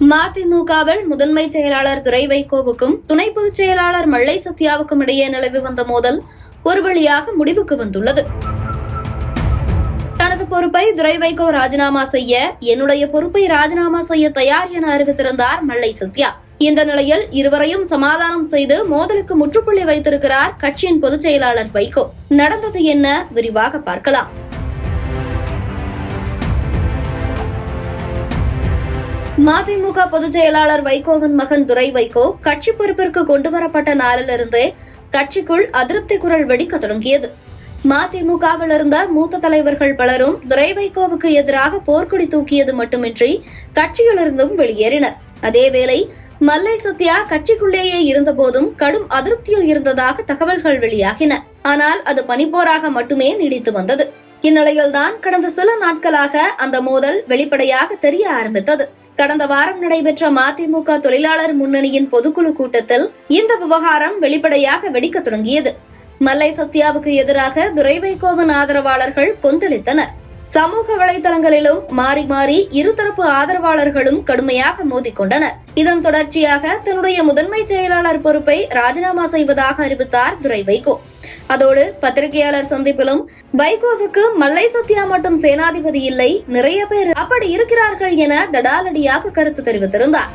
மதிமுகவில் முதன்மை செயலாளர் துரை வைகோவுக்கும் துணை பொதுச் செயலாளர் மல்லை சத்யாவுக்கும் இடையே நிலவி வந்த மோதல் ஒரு வழியாக முடிவுக்கு வந்துள்ளது. தனது பொறுப்பை துரை வைகோ ராஜினாமா செய்ய, என்னுடைய பொறுப்பை ராஜினாமா செய்ய தயார் என அறிவித்திருந்தார் மல்லை சத்யா. இந்த நிலையில் இருவரையும் சமாதானம் செய்து மோதலுக்கு முற்றுப்புள்ளி வைத்திருக்கிறார் கட்சியின் பொதுச் செயலாளர் வைகோ. நடந்தது என்ன, விரிவாக பார்க்கலாம். மதிமுக பொதுச் செயலாளர் வைகோவின் மகன் துரை வைகோ கட்சி பொறுப்பிற்கு கொண்டுவரப்பட்ட நாளிலிருந்தே கட்சிக்குள் அதிருப்தி குரல் வெடிக்க தொடங்கியது. மதிமுகவில் இருந்த மூத்த தலைவர்கள் பலரும் துரை வைகோவுக்கு எதிராக போர்க்கொடி தூக்கியது மட்டுமின்றி கட்சியிலிருந்தும் வெளியேறினர். அதேவேளை மல்லை சத்யா கட்சிக்குள்ளேயே இருந்தபோதும் கடும் அதிருப்தியில் இருந்ததாக தகவல்கள் வெளியாகின. ஆனால் அது பனிப்போராக மட்டுமே நீடித்து வந்தது. இந்நிலையில்தான் கடந்த சில நாட்களாக அந்த மோதல் வெளிப்படையாக தெரிய ஆரம்பித்தது. கடந்த வாரம் நடைபெற்ற மதிமுக தொழிலாளர் முன்னணியின் பொதுக்குழு கூட்டத்தில் இந்த விவகாரம் வெளிப்படையாக வெடிக்க தொடங்கியது. மல்லை சத்யாவுக்கு எதிராக துரை வைகோவின் ஆதரவாளர்கள் கொந்தளித்தனர். சமூக வலைதளங்களிலும் மாறி மாறி இருதரப்பு ஆதரவாளர்களும் கடுமையாக மோதிக்கொண்டனர். இதன் தொடர்ச்சியாக தன்னுடைய முதன்மை செயலாளர் பொறுப்பை ராஜினாமா செய்வதாக அறிவித்தார் துரை வைகோ. அதோடு பத்திரிகையாளர் சந்திப்பிலும் வைகோவுக்கு மல்லை சத்யா மட்டும் சேனாதிபதி இல்லை, நிறைய பேர் அப்படி இருக்கிறார்கள் என தடாலடியாக கருத்து தெரிவித்திருந்தார்.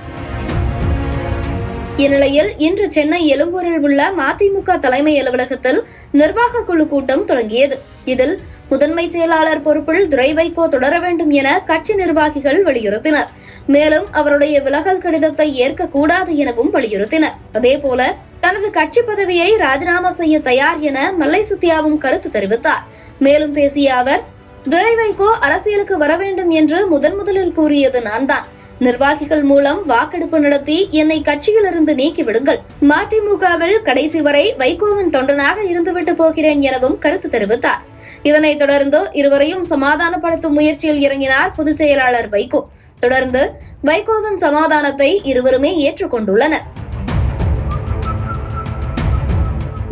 இந்நிலையில் இன்று சென்னை எழும்பூரில் உள்ள மதிமுக தலைமை அலுவலகத்தில் நிர்வாக குழு கூட்டம் தொடங்கியது. இதில் முதன்மை செயலாளர் பொறுப்பில் துரை வைகோ தொடர வேண்டும் என கட்சி நிர்வாகிகள் வலியுறுத்தினர். மேலும் அவருடைய விலகல் கடிதத்தை ஏற்கக்கூடாது எனவும் வலியுறுத்தினர். அதேபோல தனது கட்சி பதவியை ராஜினாமா செய்ய தயார் என மல்லை சத்யாவும் கருத்து தெரிவித்தார். மேலும் பேசிய அவர், துரை வைகோ அரசியலுக்கு வர வேண்டும் என்று முதலில் கூறியது நான்தான். நிர்வாகிகள் மூலம் வாக்கெடுப்பு நடத்தி என்னை கட்சியிலிருந்து நீக்கிவிடுங்கள். மதிமுகவில் கடைசி வரை வைகோவின் தொண்டனாக இருந்துவிட்டு போகிறேன் எனவும் கருத்து தெரிவித்தார். இதனைத் தொடர்ந்து இருவரையும் சமாதானப்படுத்தும் முயற்சியில் இறங்கினார் பொதுச் செயலாளர் வைகோ. தொடர்ந்து வைகோவின் சமாதானத்தை இருவருமே ஏற்றுக்கொண்டுள்ளனர்.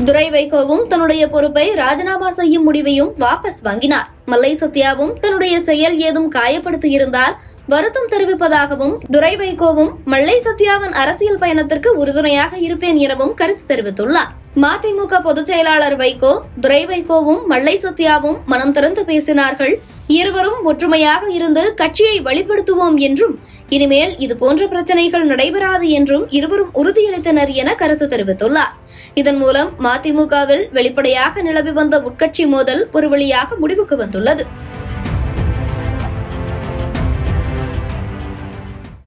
துரை வைகோவும் தன்னுடைய பொறுப்பை ராஜினாமா செய்யும் முடிவையும் வாபஸ் வாங்கினார். மல்லை சத்யாவும் தன்னுடைய செயல் ஏதும் காயப்படுத்தி இருந்தால் வருத்தம் தெரிவிப்பதாகவும், துரை வைகோவும் மல்லை சத்யாவின் அரசியல் பயணத்திற்கு உறுதுணையாக இருப்பேன் எனவும் கருத்து தெரிவித்துள்ளார். மதிமுக பொதுச் செயலாளர் வைகோ, துரை வைகோவும் மல்லை சத்யாவும் மனம் திறந்து பேசினார்கள். இருவரும் ஒற்றுமையாக இருந்து கட்சியை வழிபடுத்துவோம் என்றும், இனிமேல் இதுபோன்ற பிரச்சனைகள் நடைபெறாது என்றும் இருவரும் உறுதியளித்தனர் என கருத்து தெரிவித்துள்ளார். இதன் மூலம் மதிமுகவில் வெளிப்படையாக நிலவி வந்த உட்கட்சி மோதல் ஒரு வழியாக முடிவுக்கு வந்துள்ளது.